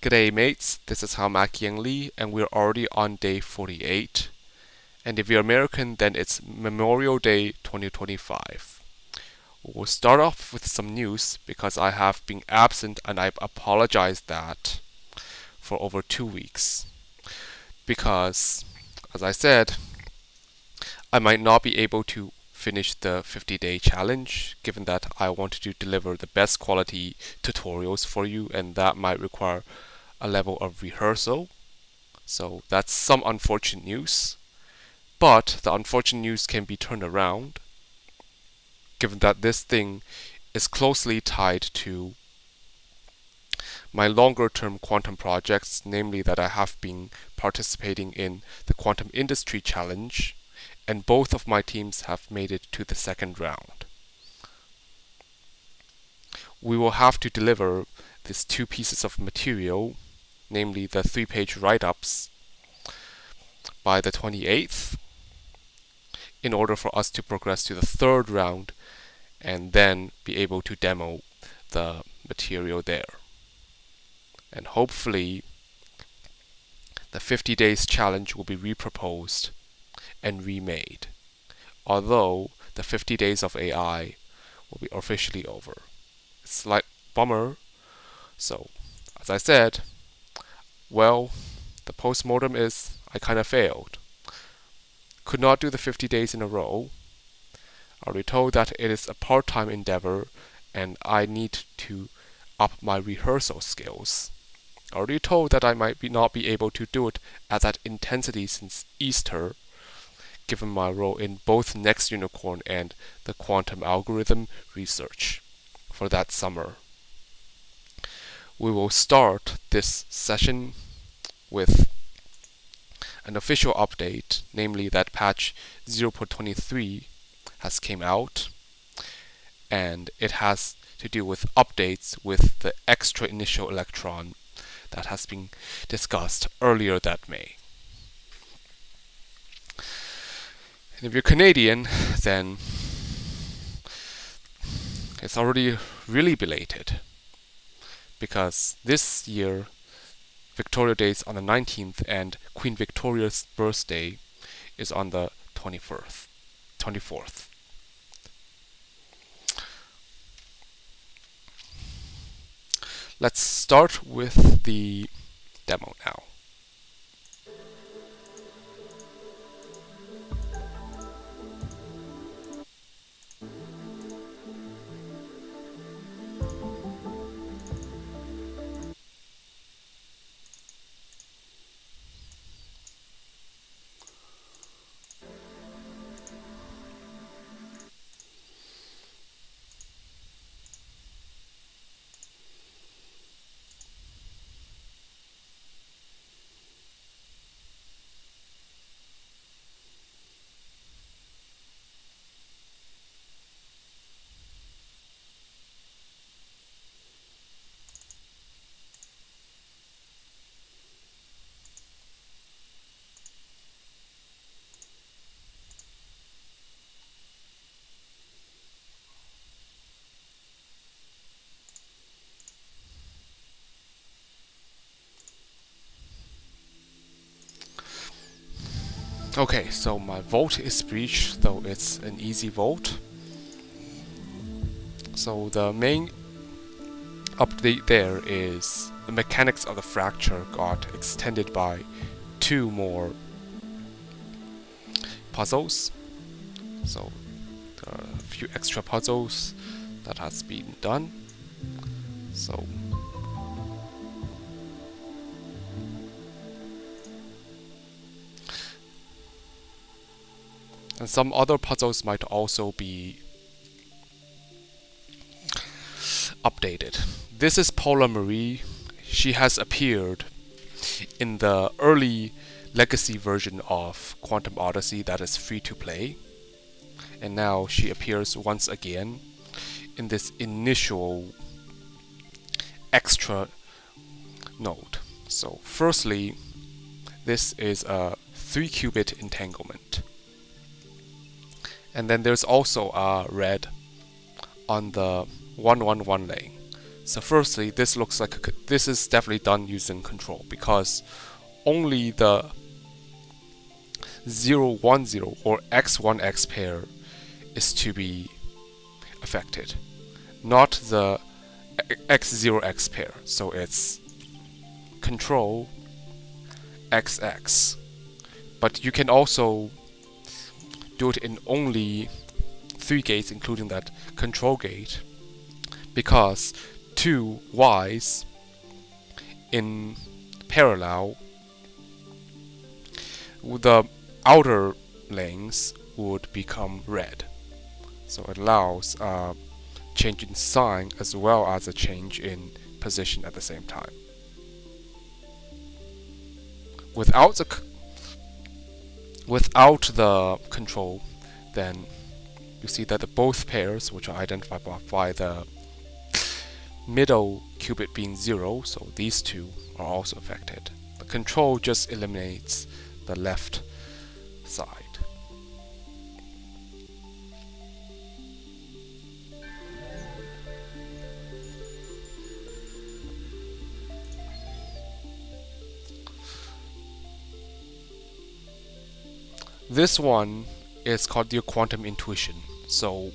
G'day mates, this is Maki Lee, and we're already on day 48. And if you're American, then it's Memorial Day 2025. We'll start off with some news because I have been absent and I apologize that for over 2 weeks. Because, as I said, I might not be able to finish the 50-day challenge, given that I wanted to deliver the best quality tutorials for you, and that might require a level of rehearsal. So that's some unfortunate news. But the unfortunate news can be turned around, given that this thing is closely tied to my longer-term quantum projects, namely that I have been participating in the Quantum Industry Challenge, and both of my teams have made it to the second round. We will have to deliver these 2 pieces of material, namely the 3-page write-ups, by the 28th, in order for us to progress to the third round and then be able to demo the material there. And hopefully the 50 days challenge will be reproposed and remade, although the 50 days of AI will be officially over. It's a slight bummer. So, as I said, well, the postmortem is I kind of failed. Could not do the 50 days in a row. I already told that it is a part-time endeavor and I need to up my rehearsal skills. I already told that I might not be able to do it at that intensity since Easter, given my role in both Next Unicorn and the quantum algorithm research for that summer. We will start this session with an official update, namely that patch 0.23 has came out, and it has to do with updates with the extra initial Electron that has been discussed earlier that May. And if you're Canadian, then it's already really belated, because this year Victoria Day is on the 19th and Queen Victoria's birthday is on the 24th. Let's start with the demo now. Okay, so my vault is breached, though it's an easy vault. So the main update there is the mechanics of the fracture got extended by 2 more puzzles. So there are a few extra puzzles that has been done. So and some other puzzles might also be updated. This is Paula Marie. She has appeared in the early legacy version of Quantum Odyssey that is free to play, and now she appears once again in this initial extra node. So firstly, this is a 3-qubit entanglement. And then there's also a red on the 111 lane. So firstly, this looks like this is definitely done using control, because only the 0, 1, 0 or x1, x pair is to be affected, not the x0, x pair. So it's control xx. But you can also do it in only 3 gates, including that control gate, because 2 y's in parallel, the outer lanes would become red. So it allows a change in sign as well as a change in position at the same time. Without the control, then you see that both pairs, which are identified by the middle qubit being 0, so these two are also affected. The control just eliminates the left side. This one is called your quantum intuition. So,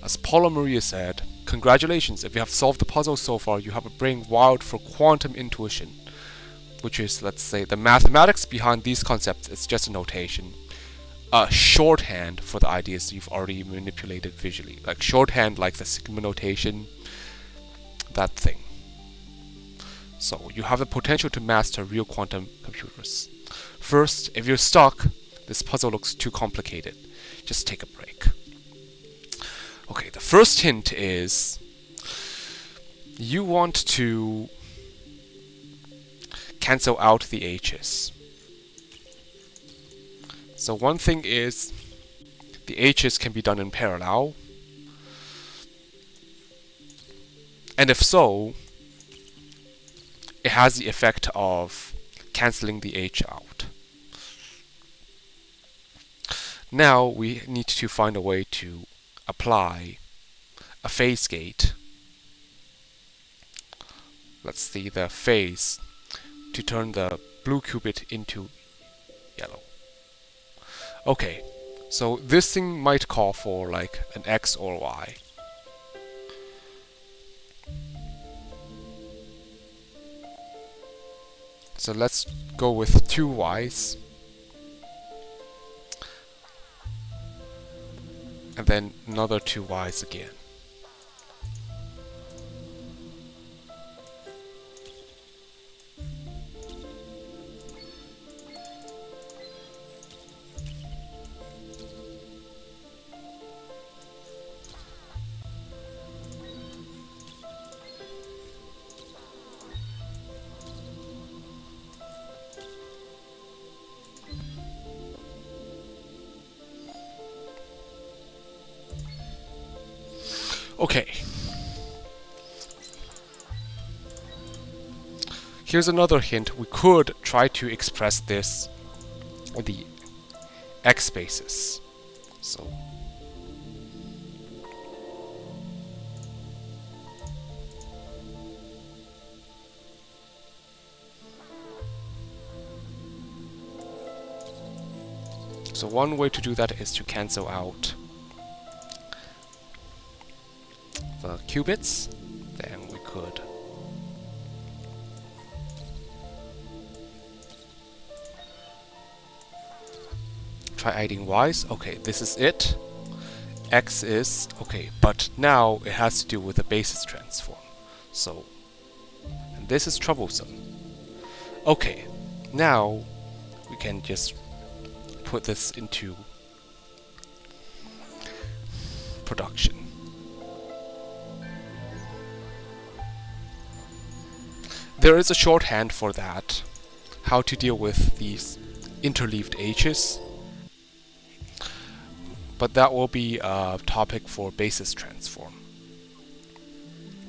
as Paula Maria said, congratulations, if you have solved the puzzle so far, you have a brain wired for quantum intuition, which is, let's say, the mathematics behind these concepts is just a notation, a shorthand for the ideas you've already manipulated visually, like shorthand like the sigma notation, that thing. So you have the potential to master real quantum computers. First, if you're stuck, this puzzle looks too complicated, just take a break. Okay, the first hint is you want to cancel out the h's. So one thing is the h's can be done in parallel, and if so, it has the effect of cancelling the h out. Now we need to find a way to apply a phase gate. Let's see the phase to turn the blue qubit into yellow. Okay, so this thing might call for like an x or y. So let's go with 2 y's. And then another 2 y's again. Okay. Here's another hint. We could try to express this in the x basis. So one way to do that is to cancel out the qubits. Then we could try adding y's. Okay, this is it. X is okay, but now it has to do with the basis transform. So, and this is troublesome. Okay, now we can just put this into production. There is a shorthand for that, how to deal with these interleaved h's, but that will be a topic for basis transform,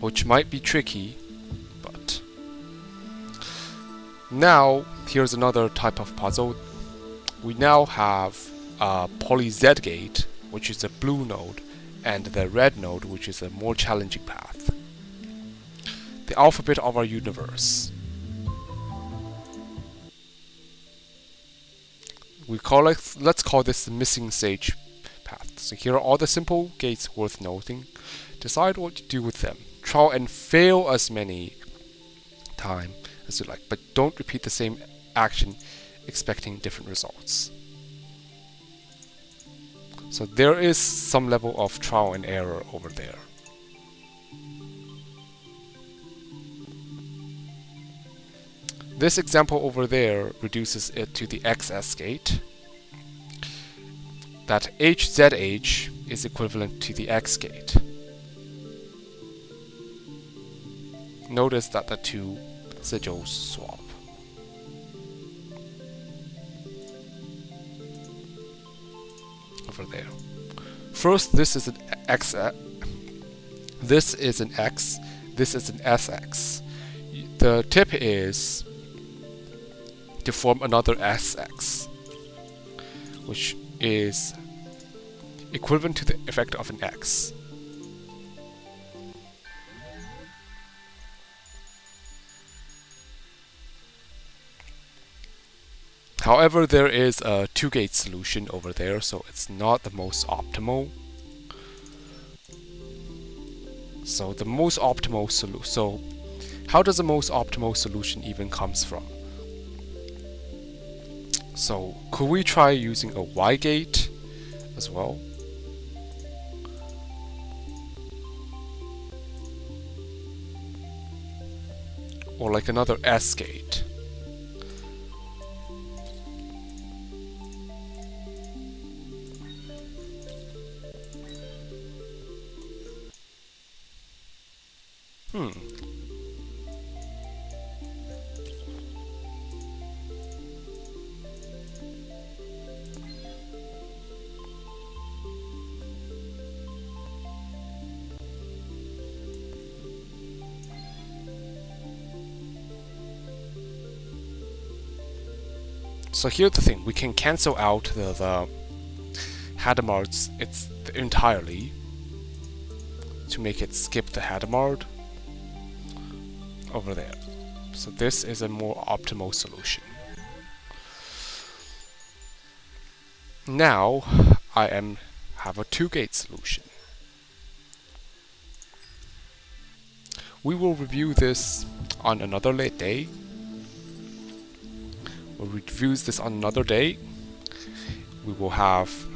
which might be tricky, but now here's another type of puzzle. We now have a poly Z gate, which is a blue node, and the red node, which is a more challenging path. the alphabet of our universe. Let's call this the missing sage path. So here are all the simple gates worth noting. Decide what to do with them. Try and fail as many times as you like, but don't repeat the same action expecting different results. So there is some level of trial and error over there. This example over there reduces it to the XS gate. That HZH is equivalent to the X gate. Notice that the two sigils swap. Over there. First, this is an X. This is an X. This is an SX. The tip is to form another SX, which is equivalent to the effect of an X. However, there is a two-gate solution over there, so it's not the most optimal. So the most optimal solution. So how does the most optimal solution even comes from? So could we try using a Y gate as well? Or like another S gate? So here's the thing, we can cancel out the Hadamard's entirely to make it skip the Hadamard over there. So this is a more optimal solution. Now I have a two-gate solution. We will review this on another late day. We'll review this on another day. We will have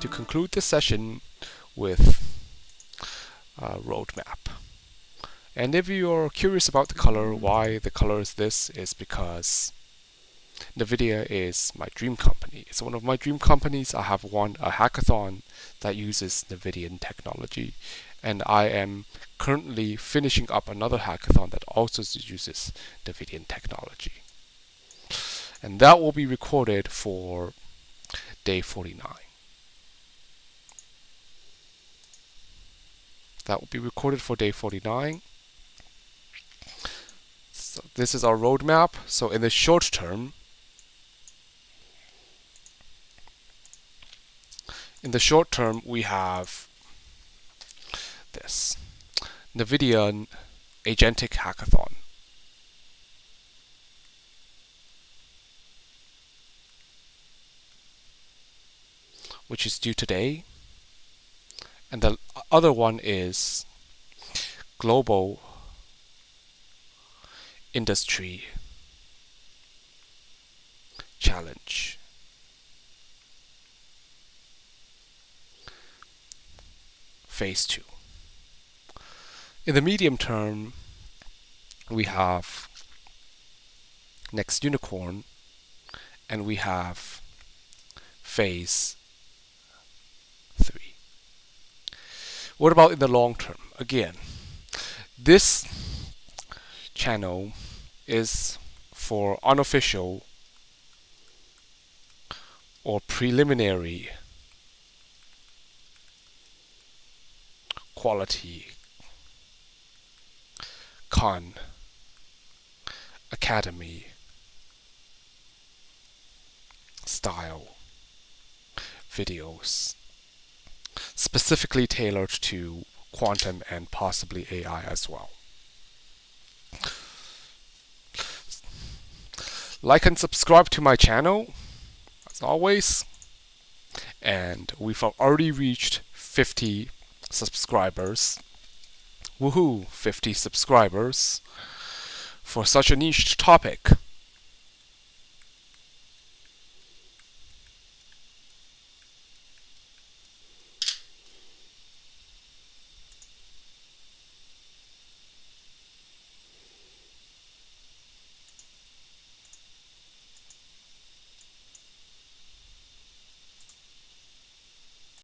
to conclude this session with a roadmap. And if you're curious about the color, why the color is this, is because NVIDIA is my dream company. It's one of my dream companies. I have won a hackathon that uses NVIDIA technology, and I am currently finishing up another hackathon that also uses NVIDIA technology. And that will be recorded for day 49. That will be recorded for day 49. So this is our roadmap. So in the short term, we have this NVIDIA Agentiq Hackathon, which is due today, and the other one is Global Industry Challenge. Phase 2. In the medium term, we have Next Unicorn, and we have Phase 3. What about in the long term? Again, this channel is for unofficial or preliminary quality Khan Academy style videos specifically tailored to quantum and possibly AI as well. Like and subscribe to my channel, as always. And we've already reached 50 subscribers. Woohoo! 50 subscribers for such a niche topic.